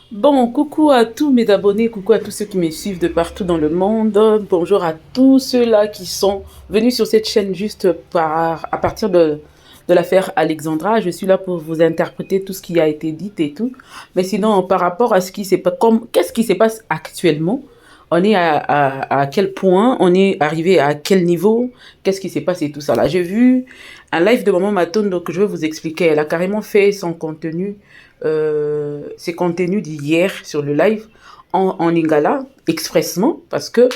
Bon, coucou à tous mes abonnés, coucou à tous ceux qui me suivent de partout dans le monde. Bonjour à tous ceux-là qui sont venus sur cette chaîne juste à partir de l'affaire Alexandra. Je suis là pour vous interpréter tout ce qui a été dit et tout. Mais sinon, par rapport à ce qui s'est passé, qu'est-ce qui se passe actuellement? On est à quel point? On est arrivé à quel niveau? Qu'est-ce qui s'est passé et tout ça là? J'ai vu un live de Maman Matone, donc je vais vous expliquer. Elle a carrément fait son contenu, ses contenus d'hier sur le live en lingala expressement parce que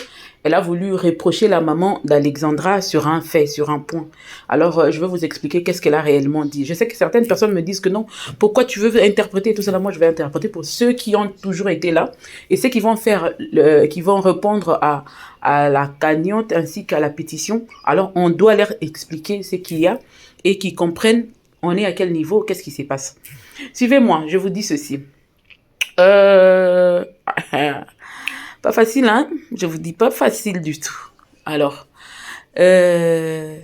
elle a voulu reprocher la maman d'Alexandra sur un fait, sur un point. Alors, je vais vous expliquer qu'est-ce qu'elle a réellement dit. Je sais que certaines personnes me disent que non, pourquoi tu veux interpréter tout cela? Moi, je vais interpréter pour ceux qui ont toujours été là et ceux qui vont qui vont répondre à la cagnotte ainsi qu'à la pétition. Alors, on doit leur expliquer ce qu'il y a et qu'ils comprennent on est à quel niveau, qu'est-ce qui se passe. Suivez-moi, je vous dis ceci. Euh... Pas facile, hein? Je vous dis pas facile du tout. Alors, euh...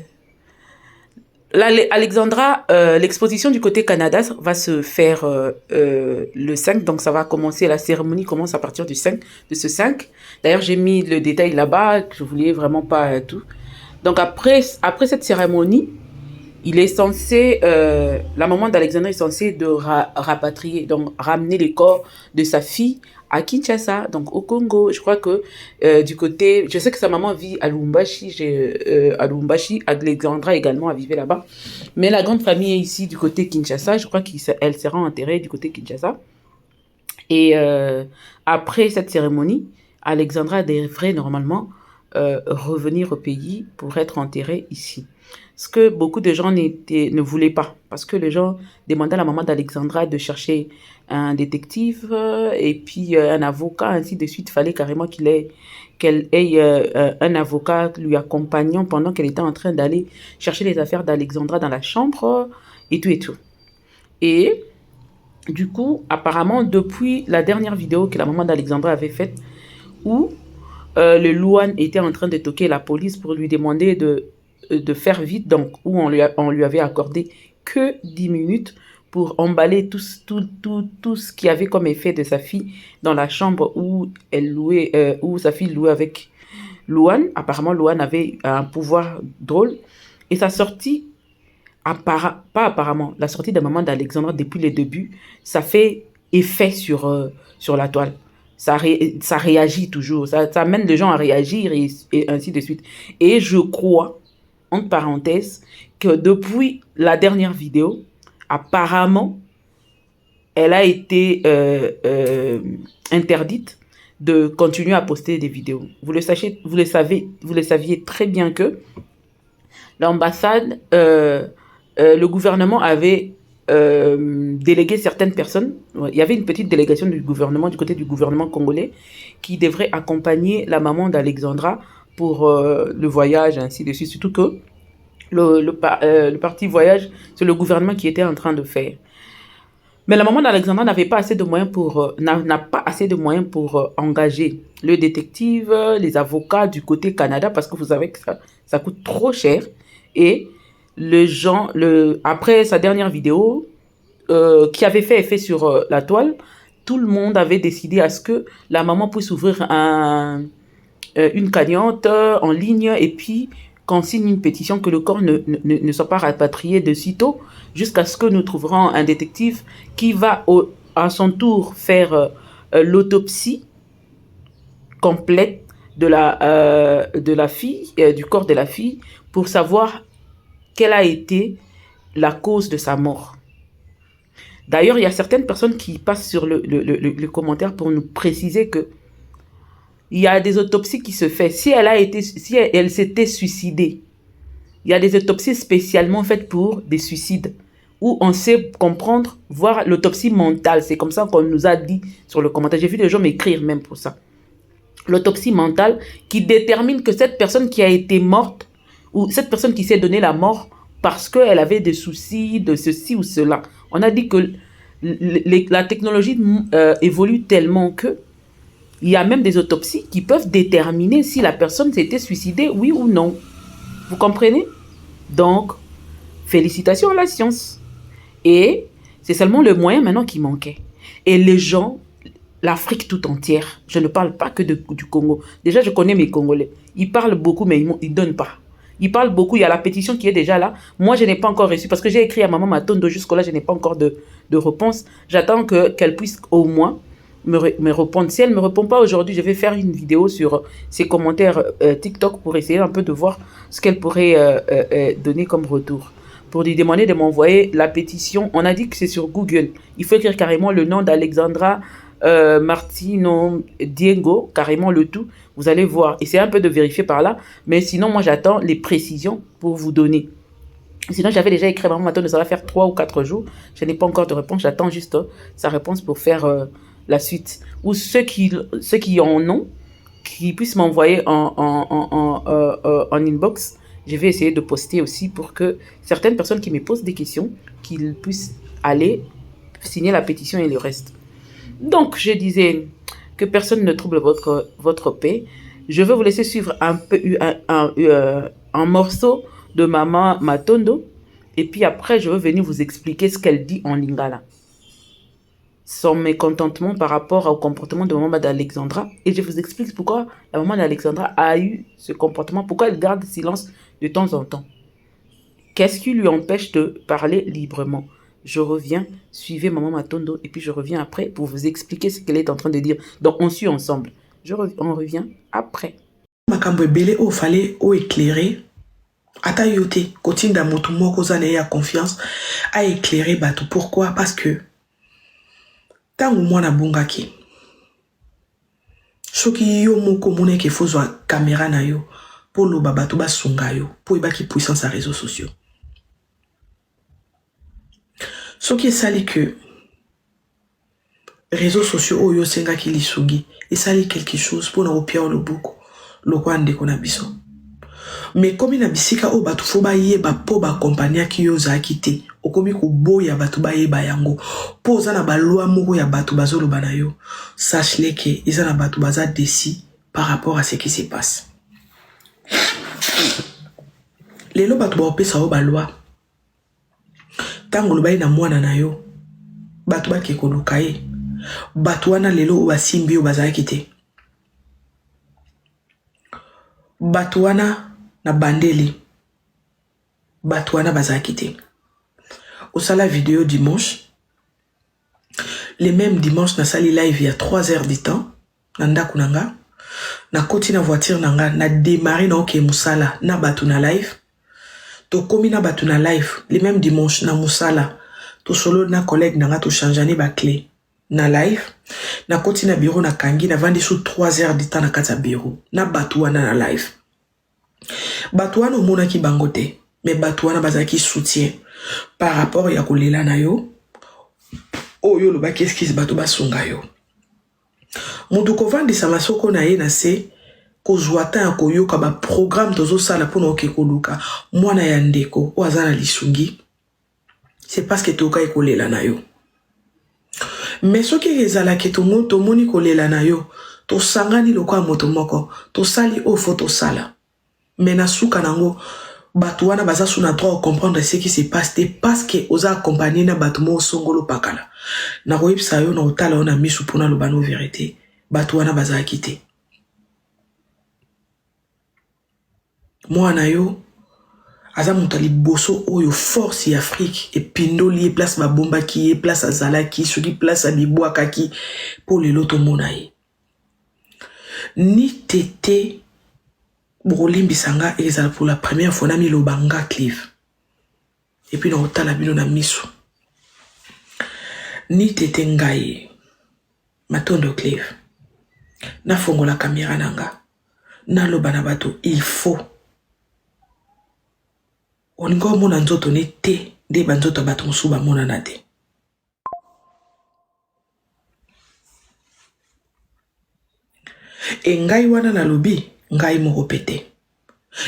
Alexandra, l'exposition du côté Canada va se faire le 5, donc ça va commencer, la cérémonie commence à partir du 5, de ce 5. D'ailleurs, j'ai mis le détail là-bas, je voulais vraiment pas tout. Donc après cette cérémonie, il est censé, la maman d'Alexandra est censée de rapatrier, donc ramener le corps de sa fille à Kinshasa, donc au Congo. Je crois que du côté, je sais que sa maman vit à Lubumbashi, Alexandra également a vécu là-bas. Mais la grande famille est ici du côté Kinshasa, je crois qu'elle sera enterrée du côté Kinshasa. Et après cette cérémonie, Alexandra devrait normalement revenir au pays pour être enterrée ici. Ce que beaucoup de gens ne voulaient pas. Parce que les gens demandaient à la maman d'Alexandra de chercher un détective et puis un avocat, ainsi de suite. Il fallait carrément qu'elle ait un avocat lui accompagnant pendant qu'elle était en train d'aller chercher les affaires d'Alexandra dans la chambre et tout et tout. Et du coup, apparemment, depuis la dernière vidéo que la maman d'Alexandra avait faite, où le Louane était en train de toquer la police pour lui demander de faire vite, donc où on lui avait accordé que 10 minutes pour emballer tout ce qui avait comme effet de sa fille dans la chambre où elle louait, où sa fille louait avec Louane. Apparemment, Louane avait un pouvoir drôle. Et sa sortie, pas apparemment, la sortie de maman d'Alexandra depuis le début, ça fait effet sur la toile. Ça réagit toujours, ça amène les gens à réagir et ainsi de suite. Et je crois, entre parenthèses, que depuis la dernière vidéo, apparemment, elle a été interdite de continuer à poster des vidéos. Vous le saviez très bien que l'ambassade, le gouvernement avait délégué certaines personnes. Il y avait une petite délégation du gouvernement, du côté du gouvernement congolais, qui devrait accompagner la maman d'Alexandra pour le voyage, ainsi de suite. Surtout que le parti voyage, c'est le gouvernement qui était en train de faire. Mais la maman d'Alexandra n'avait pas assez de moyens pour n'a pas assez de moyens pour engager le détective, les avocats du côté Canada, parce que vous savez que ça coûte trop cher. Et après sa dernière vidéo, qui avait fait effet sur la toile, tout le monde avait décidé à ce que la maman puisse ouvrir une cagnotte en ligne et puis qu'on signe une pétition que le corps ne soit pas rapatrié de sitôt jusqu'à ce que nous trouverons un détective qui va à son tour faire l'autopsie complète de la fille, du corps de la fille, pour savoir quelle a été la cause de sa mort. D'ailleurs, il y a certaines personnes qui passent sur le commentaire pour nous préciser que il y a des autopsies qui se font. Si elle s'était suicidée, il y a des autopsies spécialement faites pour des suicides, où on sait comprendre, voir l'autopsie mentale. C'est comme ça qu'on nous a dit sur le commentaire. J'ai vu des gens m'écrire même pour ça. L'autopsie mentale qui détermine que cette personne qui a été morte, ou cette personne qui s'est donné la mort parce qu'elle avait des soucis de ceci ou cela. On a dit que la technologie évolue tellement que il y a même des autopsies qui peuvent déterminer si la personne s'était suicidée, oui ou non. Vous comprenez? Donc, félicitations à la science. Et c'est seulement le moyen maintenant qui manquait. Et les gens, l'Afrique tout entière. Je ne parle pas que du Congo. Déjà, je connais mes Congolais. Ils parlent beaucoup, mais ils ne donnent pas. Ils parlent beaucoup. Il y a la pétition qui est déjà là. Moi, je n'ai pas encore reçu parce que j'ai écrit à Maman Matondo. Jusque-là, je n'ai pas encore de réponse. J'attends qu'elle puisse au moins me répondre. Si elle ne me répond pas aujourd'hui, je vais faire une vidéo sur ses commentaires TikTok pour essayer un peu de voir ce qu'elle pourrait donner comme retour. Pour lui demander de m'envoyer la pétition. On a dit que c'est sur Google. Il faut écrire carrément le nom d'Alexandra Martino Diego, carrément le tout. Vous allez voir. Essayez un peu de vérifier par là. Mais sinon, moi, j'attends les précisions pour vous donner. Sinon, j'avais déjà écrit à Maman Matondo, ça va faire 3 ou 4 jours. Je n'ai pas encore de réponse. J'attends juste sa réponse pour faire la suite. Ou ceux qui en ont, qui puissent m'envoyer en inbox. Je vais essayer de poster aussi pour que certaines personnes qui me posent des questions, qu'ils puissent aller signer la pétition et le reste. Donc, je disais que personne ne trouble votre paix. Je vais vous laisser suivre un morceau de Maman Matondo. Et puis après, je vais venir vous expliquer ce qu'elle dit en lingala. Son mécontentement par rapport au comportement de maman d'Alexandra. Et je vous explique pourquoi la maman d'Alexandra a eu ce comportement, pourquoi elle garde silence de temps en temps. Qu'est-ce qui lui empêche de parler librement? Je reviens, suivez Maman Matondo, et puis je reviens après pour vous expliquer ce qu'elle est en train de dire. Donc on suit ensemble. On revient après. Makambo ebele o fallait o éclairer. Ata yote, kotinda motu moko zane ya confiance a éclairer bato. Pourquoi? Parce que tangu mwana bungaki soki yo moko mone ke fozwa caméra na yo po loba bato basunga yo po ebaki puissance à réseaux sociaux. Soki esali que réseaux sociaux oyo senga ki lisungi esali quelque chose pour na opia o loboko lokwa ndeko na biso. Mais comme na bisika o bato fo ba yeba po ba compagnie ki yo za kite okomi ko boya bato ba yeba yango po za na ba loi moko ya bato bazolo bana yo, sache-le que ils na bato baza décis par rapport à ce qui se passe. Lelo bato ba opesa o ba loi tango lo bayi na mwana na yo bato ba ke koluka ye bato wana lelo o basimbi o baza kite bato wana na bandeli bato wana baza kite. Au sala vidéo dimanche, les mêmes dimanche na sali live il y a 3 heures du temps nanda kunanga na koti na voiture nanga na démarrer na oke musala na batu na live to komi na batu na live les mêmes dimanche na musala to solo na collègue nanga to changeane ba clé na live na koti na bureau na kangi na vandi sous 3 heures du temps na kata bureau na batu wana na live batu wana mona ki bangote mais batu wana bazaki soutien par rapport ya kolela na yo oyo lo ba qu'est-ce bato basunga yo mutu kovandisa masoko na ye na se kozwata ya koyoka ba programme tozo sala pona oke koluka mwana ya ndeko o azana lisungi c'est parce que toka ekolela na yo. Mais soki ezala ke to moni kolela na yo to sangani lokwa moto moko to sali o photo sala mais na suka nango bato wana baza sous na droit comprendre ce qui se passe parce que oza accompagné na bato mo songolo pakala na koyebisa yo na otala ona misu pona lo bano vérité bato wana baza akite mwana yo aza mutali boso oyo force ya Afrique et pindoli place ba bomba ki place azala ki soki place abibwa kaki pour le loto monaye ni tété Brolim Bisanga et pour la première fois na mi lo banga clive et puis na otala bino na miso ni tete ngai Matondo clive na fongo la caméra nanga na lo bana bato il faut oningo mona nzoto ne te de banzoto bato musuba mona na te e ngai wana na lobi ngai moko pete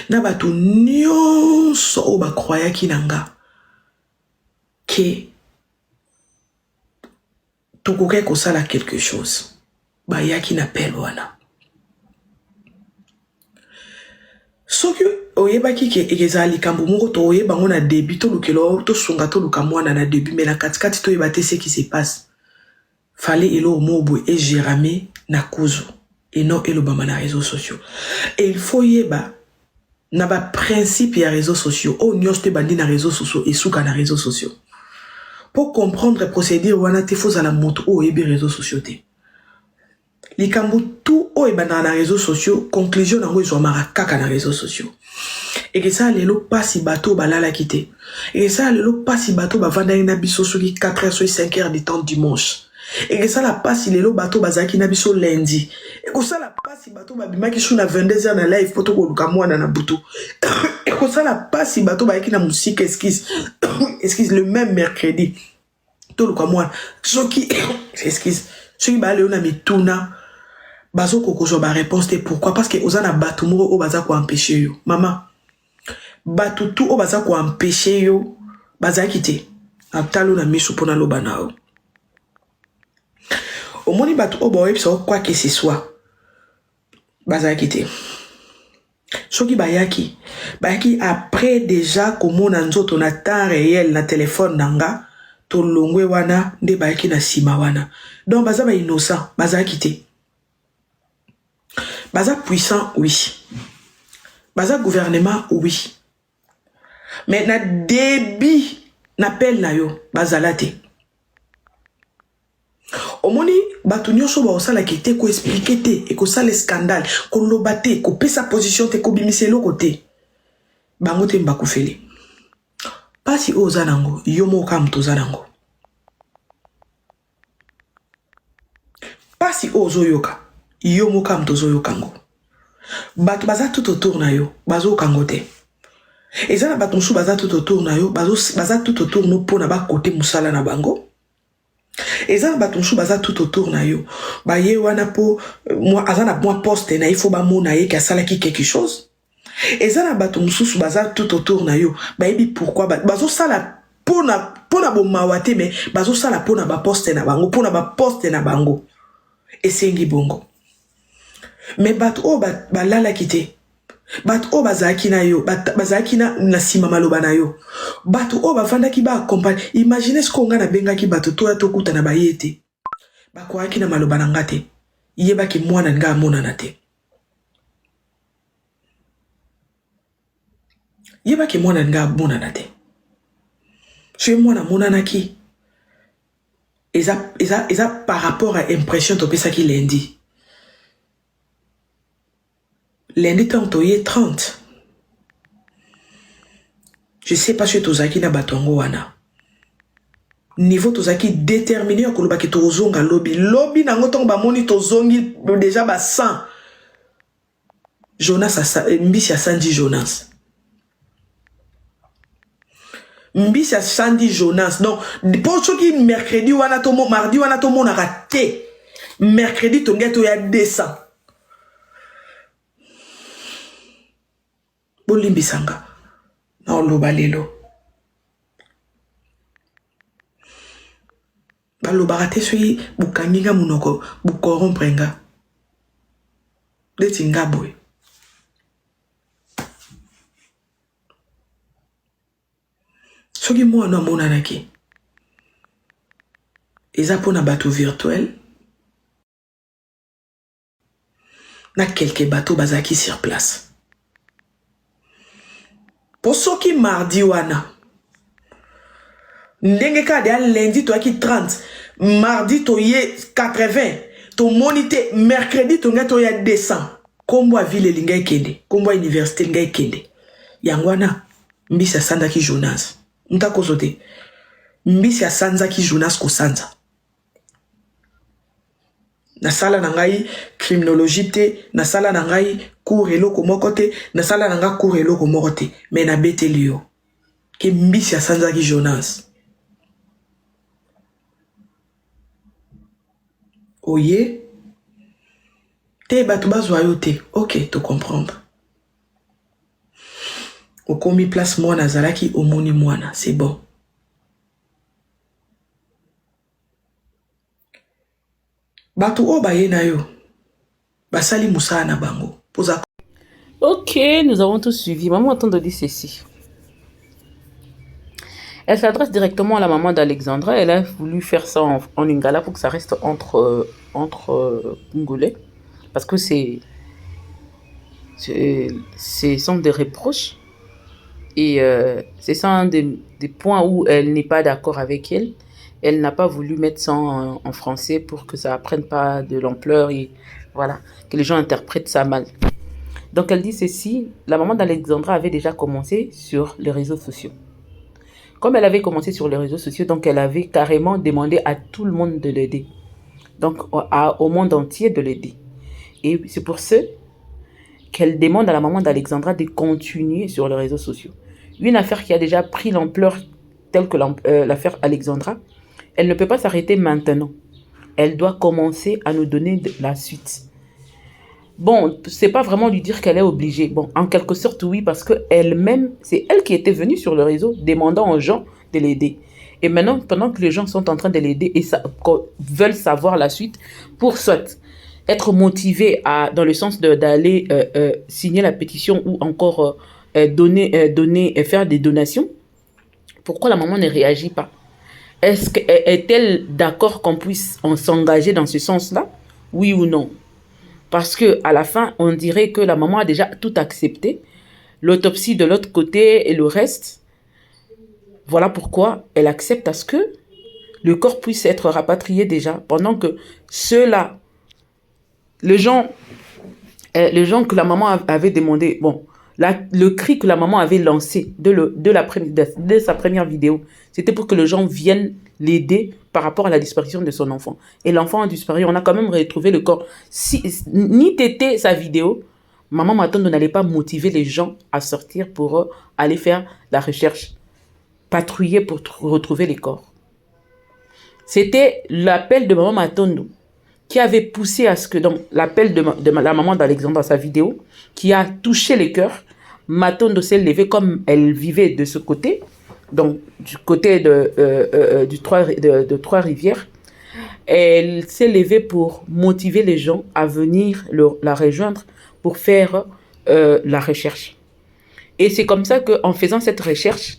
na bato nyonso o ba croyaki nanga ke tokoke kosala quelque chose ba yaki na pelo wana soki oyebaki ke ezali kambo moko to oyeba ngona début to lukelo to sunga to luka mwana na début mais na katikati to yeba te ce qui se passe fallait elo mobo et Jéramé na kuzu et non elo bama na réseaux sociaux. Et il faut yeba na ba principe ya réseaux sociaux. Oh nyoste bandi na réseaux sociaux et souka na réseaux sociaux. Pour comprendre et procéder wana te faut la moto o ebi réseaux sociaux te. Likambu tout o ebana na réseaux sociaux conclusion nango ezomara kaka na réseaux sociaux. Et que ça lelo pas si bateau balala kité. Et que ça lelo pas si bateau ba vanda na biso soki 4h sur 5h du temps dimanche. Et que ça la passe si lelo bateau bazaki na biso lundi. Et que ça la passe si bateau babima ki na 22h na live poto ko luka mwana na butu. Et que ça la passe si bateau ba ki na musique esquisse. Esquisse le même mercredi. To luka mwana. Soki esquisse. Soki ba leo na mituna bazo kokozo ba réponse te pourquoi parce que ozana batu moko o baza ko empêcher yo. Maman batu tout o baza ko empêcher yo baza kité. Atalo na misu pona loba nao. Au moni batu o ba websa quoi que ce soit baza kité. Soki bayaki après déjà comme na nzoto na temps réel na téléphone nanga to longwe wana nde bayaki na sima wana. Donc baza ba innocent baza kité. Baza puissant, oui. Baza gouvernement, oui. Mais na débit, n'appel na yo, baza late. Omoni, batu nyonso ba osala ki te ko expliquer te, et ko sale scandale, ko lobate, ko pe sa position te, ko bimise lo côté. Bango te mbaku fele. Pasi oza nango, yomo kam toza nango. Pasi ozo yoka. Yo moka mtozo yo kango. Bat baza tout autour na yo, bazo kangote. Et ça na bat moussou baza tout autour na yo, baza tout autour no po na ba côté musala na bango. Et ça na bat moussou baza tout autour na yo. Ba ye wana po moi azana moi poste na il faut ba mona ye ka sala ki quelque chose. Et ça na bat moussou baza tout autour na yo. Ba yebi pourquoi bazo sala pona bo mawate mais bazo sala pona ba poste na bango, pona ba poste na bango. Et sengi bongo. Mais bat o ba lala kite. Bat o bazaki na yo, bazaki na sima maloba na yo. Bat o ba fanda ki ba accompagne. Imaginez ce qu'on a na benga ki bato to ya to kuta na bayete. Ba kwa ki na maloba na ngate. Yeba ki mwana nga mona na te. Yeba ki mwana nga mona na te. Je mwana mona na ki. Eza par rapport à impression to pesa ki lundi. Lundi tantôt y est 30. Je sais pas si tozaki na batongo wana. Niveau tozaki déterminé ko loba ki tozonga lobby. Lobby na ngotongo ba moni tozongi déjà ba 100. Jonas mbisi ya 110 Jonas. Mbisi ya 110 Jonas. Donc pour ceux qui mercredi wana to mardi wana to mona raté. Mercredi to ngeto ya 200. Bolimbisanga na oloba lelo baloba te soyi bukanginga munoko bukorromprenga deti ngabwe soki mwana monanaki eza pona bateau virtuel na quelques bateaux bazaki sur place. Pour ceux qui mardi wana ndenge ka de lundi to aki 30 mardi to ye 80 to monite mercredi to ngato ya 200 kombo a ville linga kende kombo a université linga kende yangwana mbisa sanda ki Jonas ntako sote mbisa sanza ki Jonas ko sanza na sala na ngai criminologie te na sala na ngai cours eloko moko te na sala na ngai cours eloko moko te mais na beteli yo ke mbisi ya sanza ki Jonas oye te batu bazwa yo te ok to comprendre okomi place mwana zalaki omoni mwana c'est bon. Batu o baye na yo basali musala na bango poza. Ok, nous avons tout suivi. Maman entend de dire ceci. Elle s'adresse directement à la maman d'Alexandra. Elle a voulu faire ça en lingala pour que ça reste entre Congolais. Parce que ce sont des reproches. Et c'est ça un des points où elle n'est pas d'accord avec elle. Elle n'a pas voulu mettre ça en français pour que ça ne prenne pas de l'ampleur et voilà, que les gens interprètent ça mal. Donc elle dit ceci, la maman d'Alexandra avait déjà commencé sur les réseaux sociaux. Comme elle avait commencé sur les réseaux sociaux, donc elle avait carrément demandé à tout le monde de l'aider. Donc au monde entier de l'aider. Et c'est pour ça qu'elle demande à la maman d'Alexandra de continuer sur les réseaux sociaux. Une affaire qui a déjà pris l'ampleur telle que l'affaire Alexandra, elle ne peut pas s'arrêter maintenant. Elle doit commencer à nous donner la suite. Bon, c'est pas vraiment lui dire qu'elle est obligée. Bon, en quelque sorte, oui, parce que elle-même, c'est elle qui était venue sur le réseau demandant aux gens de l'aider. Et maintenant, pendant que les gens sont en train de l'aider et veulent savoir la suite, pour soit être motivés dans le sens d'aller signer la pétition ou encore faire des donations, pourquoi la maman ne réagit pas? Est-elle d'accord qu'on puisse s'engager dans ce sens-là? Oui ou non? Parce que à la fin, on dirait que la maman a déjà tout accepté. L'autopsie de l'autre côté et le reste. Voilà pourquoi elle accepte à ce que le corps puisse être rapatrié déjà. Pendant que ceux-là, les gens que la maman avait demandé, bon, le cri que la maman avait lancé de sa première vidéo, c'était pour que les gens viennent l'aider par rapport à la disparition de son enfant. Et l'enfant a disparu, on a quand même retrouvé le corps. Ni t'étais sa vidéo, maman Matondo n'allait pas motiver les gens à sortir pour aller faire la recherche, patrouiller pour retrouver les corps. C'était l'appel de maman Matondo qui avait poussé à ce que, donc, l'appel de la maman d'Alexandre dans sa vidéo, qui a touché les cœurs. Matondo s'est levée comme elle vivait de ce côté, donc du côté de Trois-Rivières. Elle s'est levée pour motiver les gens à venir la rejoindre pour faire la recherche. Et c'est comme ça qu'en faisant cette recherche,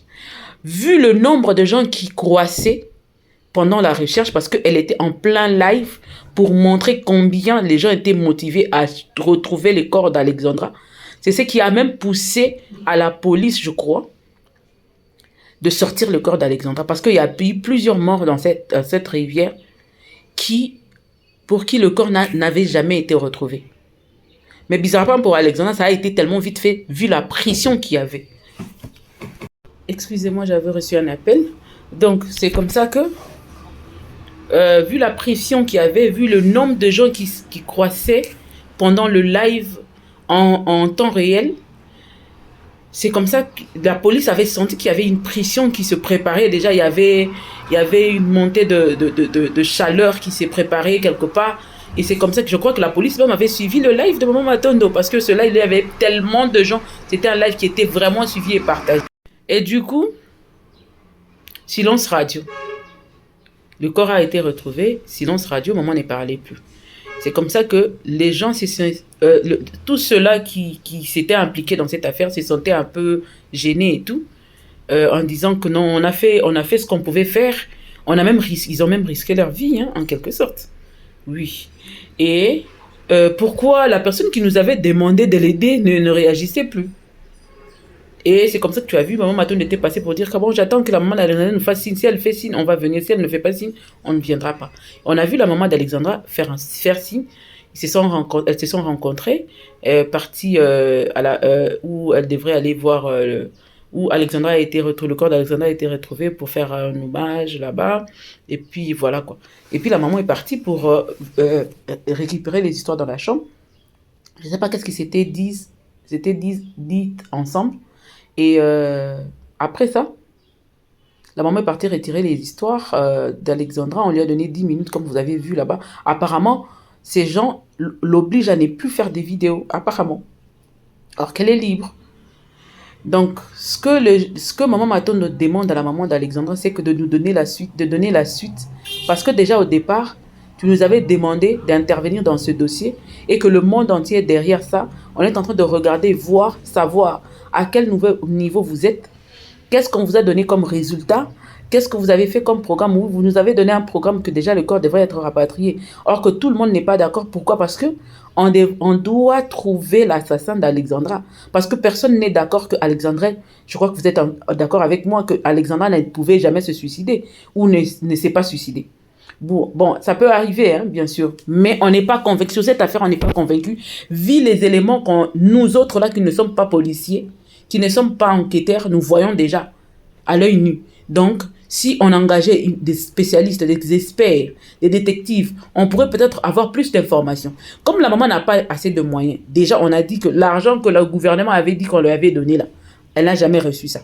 vu le nombre de gens qui croissaient pendant la recherche, parce qu'elle était en plein live pour montrer combien les gens étaient motivés à retrouver les corps d'Alexandra. C'est ce qui a même poussé à la police, je crois, de sortir le corps d'Alexandra. Parce qu'il y a eu plusieurs morts dans cette rivière pour qui le corps n'avait jamais été retrouvé. Mais bizarrement pour Alexandra, ça a été tellement vite fait, vu la pression qu'il y avait. Excusez-moi, j'avais reçu un appel. Donc, c'est comme ça que, vu la pression qu'il y avait, vu le nombre de gens qui croissaient pendant le live en temps réel, c'est comme ça que la police avait senti qu'il y avait une pression qui se préparait. Déjà, il y avait une montée de chaleur qui s'est préparée quelque part. Et c'est comme ça que je crois que la police même avait suivi le live de Maman Matondo. Parce que ce live, il y avait tellement de gens. C'était un live qui était vraiment suivi et partagé. Et du coup, silence radio. Le corps a été retrouvé, silence radio, maman ne parlait plus. C'est comme ça que les gens, tous ceux-là qui s'étaient impliqués dans cette affaire se sentaient un peu gênés et tout, en disant que non, on a fait ce qu'on pouvait faire. Ils ont même risqué leur vie, hein, en quelque sorte. Oui. Et pourquoi la personne qui nous avait demandé de l'aider ne réagissait plus? Et c'est comme ça que tu as vu, maman Matondo était passée pour dire que bon, j'attends que la maman d'Alexandra nous fasse signe. Si elle fait signe, on va venir. Si elle ne fait pas signe, on ne viendra pas. On a vu la maman d'Alexandra faire signe. Elles se sont rencontrées, parties où elle devrait aller voir, où Alexandra a été retrouvée, le corps d'Alexandra a été retrouvé pour faire un hommage là-bas. Et puis voilà quoi. Et puis la maman est partie pour récupérer les histoires dans la chambre. Je ne sais pas qu'est-ce qui s'était dit ensemble. Et après ça, la maman est partie retirer les histoires d'Alexandra. On lui a donné 10 minutes, comme vous avez vu là-bas. Apparemment, ces gens l'obligent à ne plus faire des vidéos, apparemment. Alors qu'elle est libre. Donc, ce que maman Matondo demande à la maman d'Alexandra, c'est que de nous donner la suite, Parce que déjà au départ, tu nous avais demandé d'intervenir dans ce dossier et que le monde entier est derrière ça. On est en train de regarder, voir, savoir à quel niveau vous êtes. Qu'est-ce qu'on vous a donné comme résultat? Qu'est-ce que vous avez fait comme programme? Vous nous avez donné un programme que déjà le corps devrait être rapatrié. Or que tout le monde n'est pas d'accord. Pourquoi? Parce que on doit trouver l'assassin d'Alexandra. Parce que personne n'est d'accord que Alexandra, je crois que vous êtes d'accord avec moi, que Alexandra ne pouvait jamais se suicider ou ne s'est pas suicidée. Bon, ça peut arriver, hein, bien sûr, mais on n'est pas convaincu. Sur cette affaire, on n'est pas convaincu. Vu les éléments qu'on, nous autres là, qui ne sommes pas policiers, qui ne sommes pas enquêteurs, nous voyons déjà à l'œil nu. Donc, si on engageait des spécialistes, des experts, des détectives, on pourrait peut-être avoir plus d'informations. Comme la maman n'a pas assez de moyens, déjà on a dit que l'argent que le gouvernement avait dit qu'on lui avait donné là, elle n'a jamais reçu ça.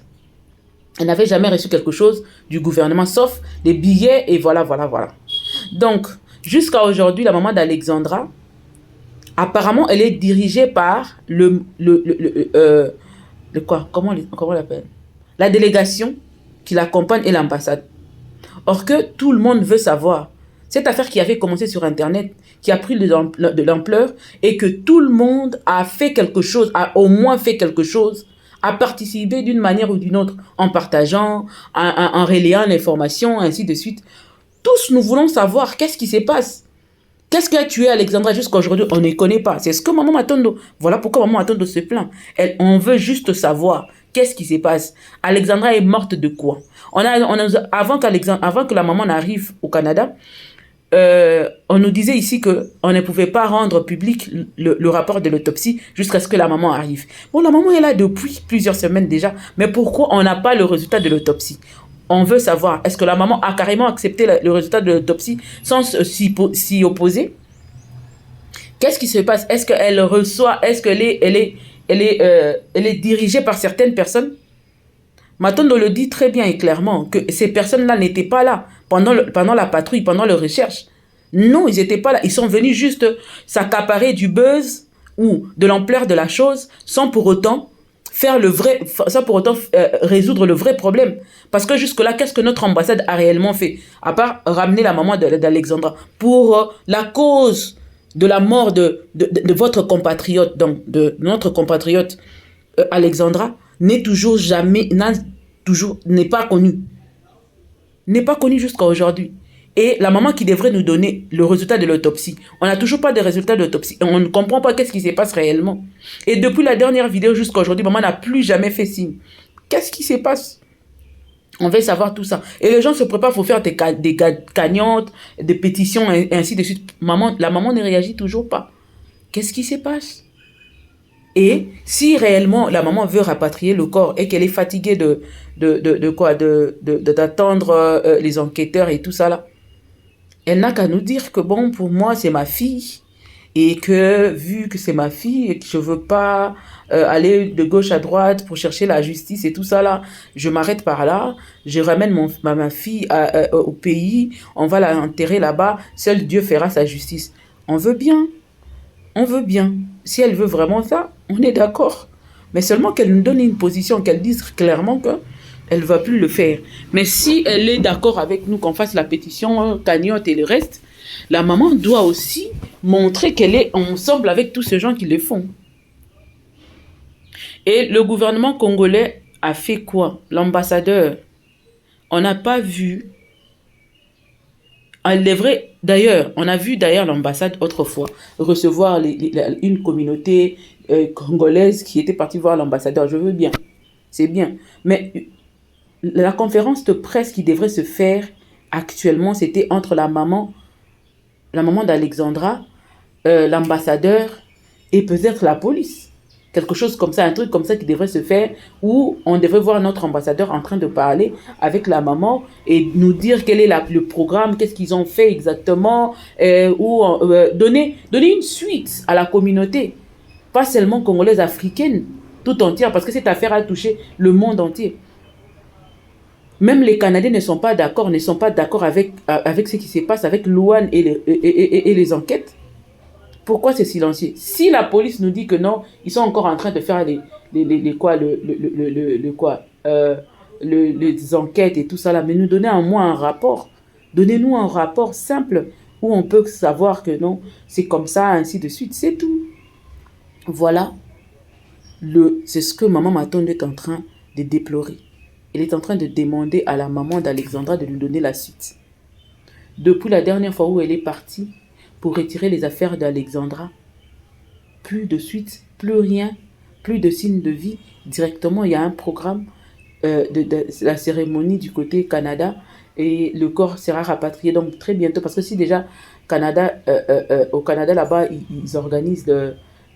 Elle n'avait jamais reçu quelque chose du gouvernement, sauf des billets et voilà. Donc, jusqu'à aujourd'hui, la maman d'Alexandra, apparemment, elle est dirigée par comment on l'appelle? La délégation qui l'accompagne et l'ambassade. Or que tout le monde veut savoir. Cette affaire qui avait commencé sur Internet, qui a pris de l'ampleur et que tout le monde a fait quelque chose, a au moins fait quelque chose, a participé d'une manière ou d'une autre, en partageant, en relayant l'information, ainsi de suite. Tous, nous voulons savoir qu'est-ce qui se passe. Qu'est-ce qui a tué Alexandra jusqu'à aujourd'hui? On ne connaît pas. C'est ce que Maman Matondo... Voilà pourquoi Maman Matondo se plaint. On veut juste savoir qu'est-ce qui se passe. Alexandra est morte de quoi? Avant que la maman n'arrive au Canada, on nous disait ici qu'on ne pouvait pas rendre public le rapport de l'autopsie jusqu'à ce que la maman arrive. Bon, la maman est là depuis plusieurs semaines déjà, mais pourquoi on n'a pas le résultat de l'autopsie? On veut savoir, est-ce que la maman a carrément accepté le résultat de l'autopsie sans s'y opposer? Qu'est-ce qui se passe? Est-ce qu'elle reçoit, est-ce qu'elle est dirigée par certaines personnes? Matondo le dit très bien et clairement que ces personnes-là n'étaient pas là pendant la patrouille, pendant la recherche. Non, ils n'étaient pas là. Ils sont venus juste s'accaparer du buzz ou de l'ampleur de la chose sans pour autant résoudre le vrai problème. Parce que jusque-là, qu'est-ce que notre ambassade a réellement fait? À part ramener la maman d'Alexandra pour la cause de la mort de votre compatriote, donc de notre compatriote Alexandra, n'est pas connue. N'est pas connue jusqu'à aujourd'hui. Et la maman qui devrait nous donner le résultat de l'autopsie, on n'a toujours pas de résultat de l'autopsie. On ne comprend pas qu'est-ce qui se passe réellement. Et depuis la dernière vidéo jusqu'à aujourd'hui, maman n'a plus jamais fait signe. Qu'est-ce qui se passe? On veut savoir tout ça. Et les gens se préparent pour faire des cagnottes, des pétitions, et ainsi de suite. La maman ne réagit toujours pas. Qu'est-ce qui se passe? Et si réellement la maman veut rapatrier le corps et qu'elle est fatiguée d'attendre les enquêteurs et tout ça là, elle n'a qu'à nous dire que bon, pour moi c'est ma fille et que vu que c'est ma fille et que je veux pas aller de gauche à droite pour chercher la justice et tout ça là, je m'arrête par là, je ramène ma fille au pays, on va l'enterrer là-bas, seul Dieu fera sa justice. On veut bien. On veut bien. Si elle veut vraiment ça, on est d'accord. Mais seulement qu'elle nous donne une position, qu'elle dise clairement qu'elle ne va plus le faire. Mais si elle est d'accord avec nous qu'on fasse la pétition, cagnotte et le reste, la maman doit aussi montrer qu'elle est ensemble avec tous ces gens qui le font. Et le gouvernement congolais a fait quoi? L'ambassadeur, on n'a pas vu. D'ailleurs, on a vu l'ambassade autrefois recevoir une communauté congolaise qui était partie voir l'ambassadeur. Je veux bien, c'est bien. Mais la conférence de presse qui devrait se faire actuellement, c'était entre la maman d'Alexandra, l'ambassadeur et peut-être la police. Quelque chose comme ça, un truc comme ça qui devrait se faire, où on devrait voir notre ambassadeur en train de parler avec la maman et nous dire quel est le programme, qu'est-ce qu'ils ont fait exactement, ou donner une suite à la communauté, pas seulement congolaise, africaine, tout entière, parce que cette affaire a touché le monde entier. Même les Canadiens ne sont pas d'accord avec ce qui se passe avec Louane et les enquêtes. Pourquoi c'est silencieux? Si la police nous dit que non, ils sont encore en train de faire les enquêtes et tout ça là, mais nous donner au moins un rapport. Donnez-nous un rapport simple où on peut savoir que non, c'est comme ça, ainsi de suite, c'est tout. Voilà, c'est ce que Maman Matondo est en train de déplorer. Elle est en train de demander à la maman d'Alexandra de lui donner la suite. Depuis la dernière fois où elle est partie pour retirer les affaires d'Alexandra, plus de suite, plus rien, plus de signes de vie. Directement, il y a un programme de la cérémonie du côté Canada et le corps sera rapatrié donc très bientôt. Parce que si déjà au Canada là-bas, ils organisent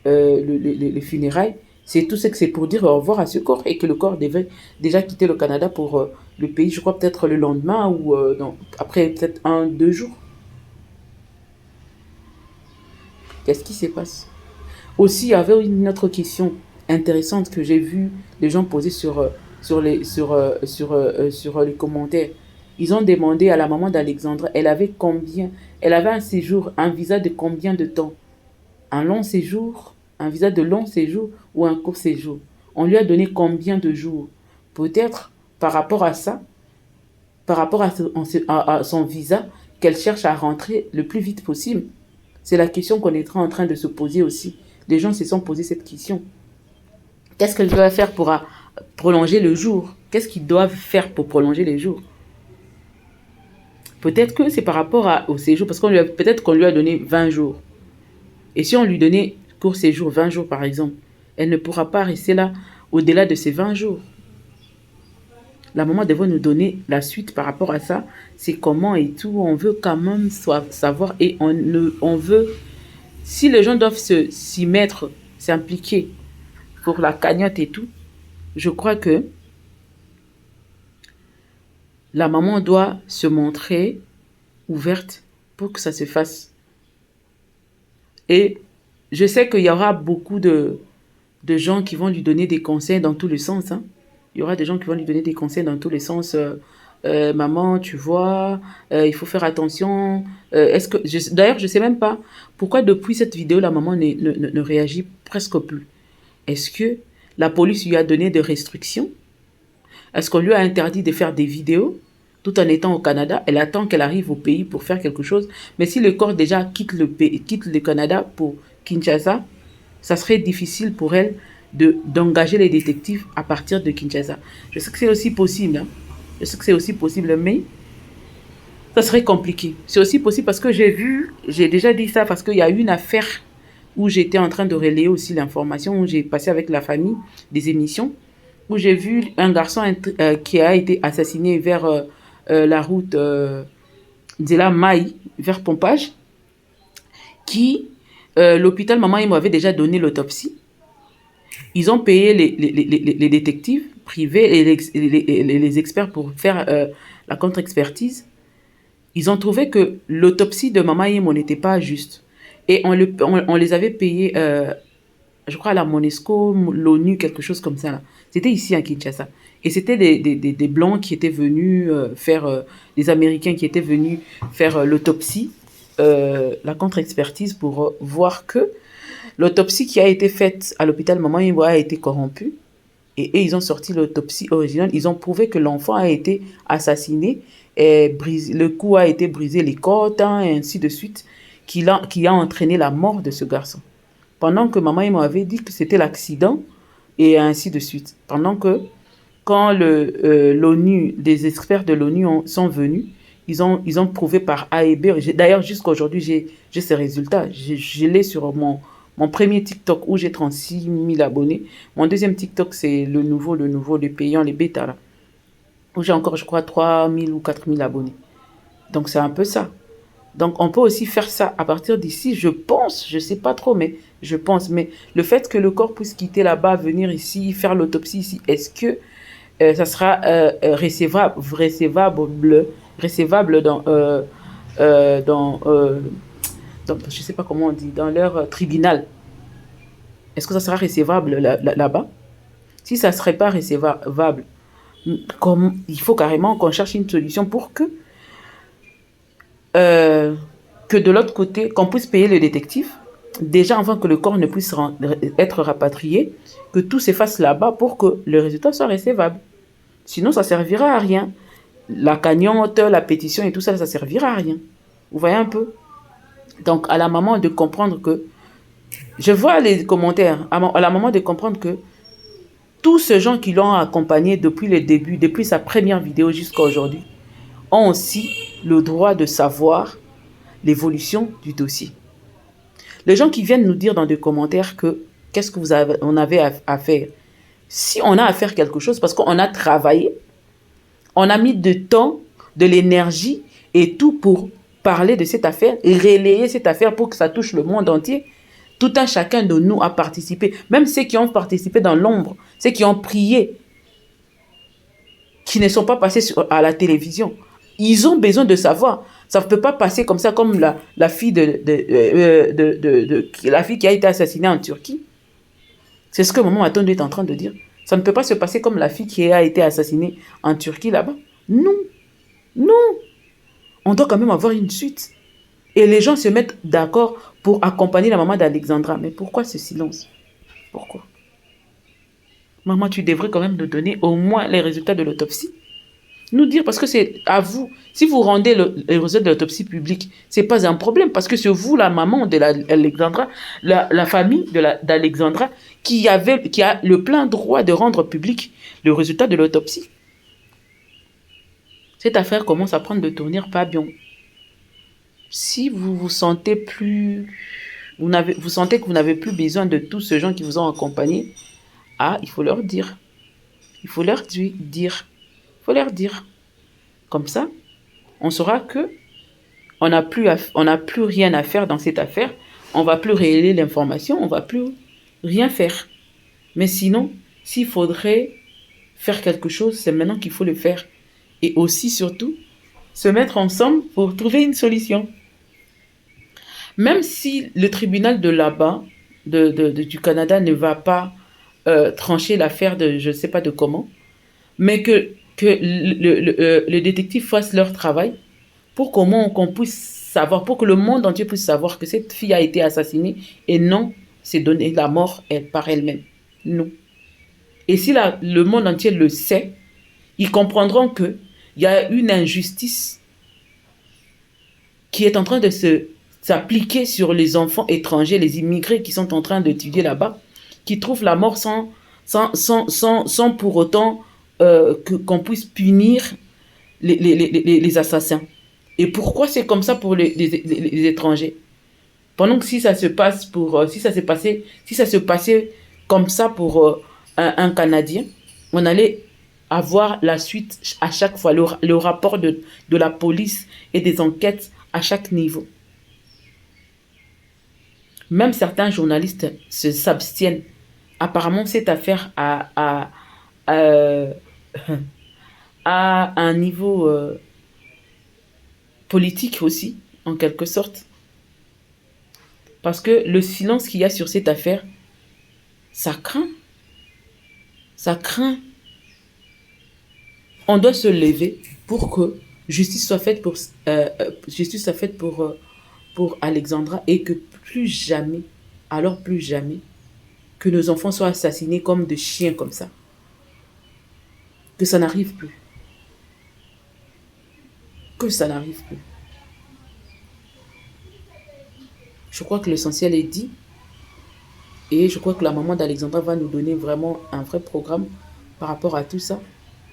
les funérailles, c'est tout ce que c'est pour dire au revoir à ce corps et que le corps devait déjà quitter le Canada pour le pays, je crois peut-être le lendemain ou non, après peut-être 1-2 jours. Qu'est-ce qui se passe? Aussi, il y avait une autre question intéressante que j'ai vu les gens poser sur les commentaires. Ils ont demandé à la maman d'Alexandre, elle avait combien? Elle avait un séjour, un visa de combien de temps? Un long séjour, un visa de long séjour ou un court séjour? On lui a donné combien de jours? Peut-être par rapport à ça, par rapport à son visa, qu'elle cherche à rentrer le plus vite possible. C'est la question qu'on est en train de se poser aussi. Les gens se sont posé cette question. Qu'est-ce qu'elle doit faire pour prolonger le jour? Qu'est-ce qu'ils doivent faire pour prolonger les jours? Peut-être que c'est par rapport au séjour, parce peut-être qu'on lui a donné 20 jours. Et si on lui donnait court séjour, 20 jours par exemple, elle ne pourra pas rester là au-delà de ces 20 jours. La maman devrait nous donner la suite par rapport à ça. C'est comment et tout. On veut quand même savoir et on veut... Si les gens doivent s'y mettre, s'impliquer pour la cagnotte et tout, je crois que la maman doit se montrer ouverte pour que ça se fasse. Et je sais qu'il y aura beaucoup de gens qui vont lui donner des conseils dans tous les sens. Hein. Il y aura des gens qui vont lui donner des conseils dans tous les sens. Maman, tu vois, il faut faire attention. D'ailleurs, je ne sais même pas pourquoi depuis cette vidéo, la maman ne réagit presque plus. Est-ce que la police lui a donné des restrictions? Est-ce qu'on lui a interdit de faire des vidéos tout en étant au Canada? Elle attend qu'elle arrive au pays pour faire quelque chose. Mais si le corps déjà quitte le Canada pour Kinshasa, ça serait difficile pour elle d'engager les détectives à partir de Kinshasa. Je sais que c'est aussi possible. Hein. Je sais que c'est aussi possible, mais ça serait compliqué. C'est aussi possible parce que j'ai déjà dit ça, parce qu'il y a eu une affaire où j'étais en train de relayer aussi l'information, où j'ai passé avec la famille des émissions, où j'ai vu un garçon qui a été assassiné vers la route de la Maille, vers Pompage, qui, l'hôpital Maman il m'avait déjà donné l'autopsie. Ils ont payé les détectives privés et les experts pour faire la contre-expertise. Ils ont trouvé que l'autopsie de Maman Yemo n'était pas juste. Et on les avait payés, je crois, à la Monesco, l'ONU, quelque chose comme ça. C'était ici à Kinshasa. Et c'était des Blancs qui étaient venus des Américains qui étaient venus faire l'autopsie, la contre-expertise pour voir que l'autopsie qui a été faite à l'hôpital Maman Yemo a été corrompue. Et ils ont sorti l'autopsie originale. Ils ont prouvé que l'enfant a été assassiné, et le cou a été brisé, les côtes, hein, et ainsi de suite, qui a entraîné la mort de ce garçon. Pendant que maman m'avait dit que c'était l'accident, et ainsi de suite. Pendant que, quand l'ONU, des experts de l'ONU sont venus, ils ont prouvé par A et B. D'ailleurs, jusqu'à aujourd'hui, j'ai ces résultats. Je l'ai sur mon premier TikTok où j'ai 36 000 abonnés. Mon deuxième TikTok, c'est le nouveau, les payants, les bêtas, là. Où j'ai encore, je crois, 3 000 ou 4 000 abonnés. Donc, c'est un peu ça. Donc, on peut aussi faire ça à partir d'ici, je pense, je ne sais pas trop, mais je pense. Mais le fait que le corps puisse quitter là-bas, venir ici, faire l'autopsie ici, est-ce que ça sera recevable dans je ne sais pas comment on dit, dans leur tribunal? Est-ce que ça sera recevable là-bas? Si ça ne serait pas recevable, il faut carrément qu'on cherche une solution pour que de l'autre côté, qu'on puisse payer le détective, déjà avant que le corps ne puisse être rapatrié, que tout s'efface là-bas pour que le résultat soit recevable. Sinon, ça ne servira à rien. La cagnotte, la pétition et tout ça, ça ne servira à rien. Vous voyez un peu? Donc, à la maman de comprendre que... Je vois les commentaires. À la maman de comprendre que tous ces gens qui l'ont accompagné depuis le début, depuis sa première vidéo jusqu'à aujourd'hui, ont aussi le droit de savoir l'évolution du dossier. Les gens qui viennent nous dire dans des commentaires que qu'est-ce que on avait à faire. Si on a à faire quelque chose, parce qu'on a travaillé, on a mis de temps, de l'énergie et tout pour parler de cette affaire, et relayer cette affaire pour que ça touche le monde entier. Tout un chacun de nous a participé, même ceux qui ont participé dans l'ombre, ceux qui ont prié, qui ne sont pas passés à la télévision. Ils ont besoin de savoir. Ça ne peut pas passer comme ça, comme la fille la fille qui a été assassinée en Turquie. C'est ce que maman Matondo est en train de dire. Ça ne peut pas se passer comme la fille qui a été assassinée en Turquie là-bas. Non, non. On doit quand même avoir une suite. Et les gens se mettent d'accord pour accompagner la maman d'Alexandra. Mais pourquoi ce silence? Pourquoi? Maman, tu devrais quand même nous donner au moins les résultats de l'autopsie. Nous dire, parce que c'est à vous. Si vous rendez les résultats de l'autopsie publique, ce n'est pas un problème. Parce que c'est vous, la maman d'Alexandra, la famille d'Alexandra, qui a le plein droit de rendre public le résultat de l'autopsie. Cette affaire commence à prendre de tournure pas bien. Si vous vous sentez plus... Vous sentez que vous n'avez plus besoin de tous ces gens qui vous ont accompagné, il faut leur dire. Il faut leur dire. Il faut leur dire. Comme ça, on saura que on n'a plus rien à faire dans cette affaire. On ne va plus relayer l'information. On ne va plus rien faire. Mais sinon, s'il faudrait faire quelque chose, c'est maintenant qu'il faut le faire. Et aussi, surtout, se mettre ensemble pour trouver une solution. Même si le tribunal de là-bas, du Canada, ne va pas trancher l'affaire de je ne sais pas de comment, mais que le détective fasse leur travail pour qu'on puisse savoir, pour que le monde entier puisse savoir que cette fille a été assassinée et non, c'est donner la mort par elle-même. Non. Et si le monde entier le sait, ils comprendront qu'il y a une injustice qui est en train de s'appliquer sur les enfants étrangers, les immigrés qui sont en train d'étudier là-bas, qui trouvent la mort sans pour autant qu'on puisse punir les assassins. Et pourquoi c'est comme ça pour les étrangers? Pendant que si ça se passait comme ça pour un Canadien, on allait avoir la suite à chaque fois, le rapport de la police et des enquêtes à chaque niveau. Même certains journalistes s'abstiennent. Apparemment, cette affaire a un niveau politique aussi, en quelque sorte. Parce que le silence qu'il y a sur cette affaire, ça craint. Ça craint. On doit se lever pour que justice soit faite pour Alexandra et que plus jamais, alors plus jamais, que nos enfants soient assassinés comme des chiens comme ça. Que ça n'arrive plus. Que ça n'arrive plus. Je crois que l'essentiel est dit. Et je crois que la maman d'Alexandra va nous donner vraiment un vrai programme par rapport à tout ça.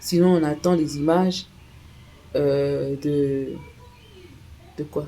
Sinon, on attend les images de quoi?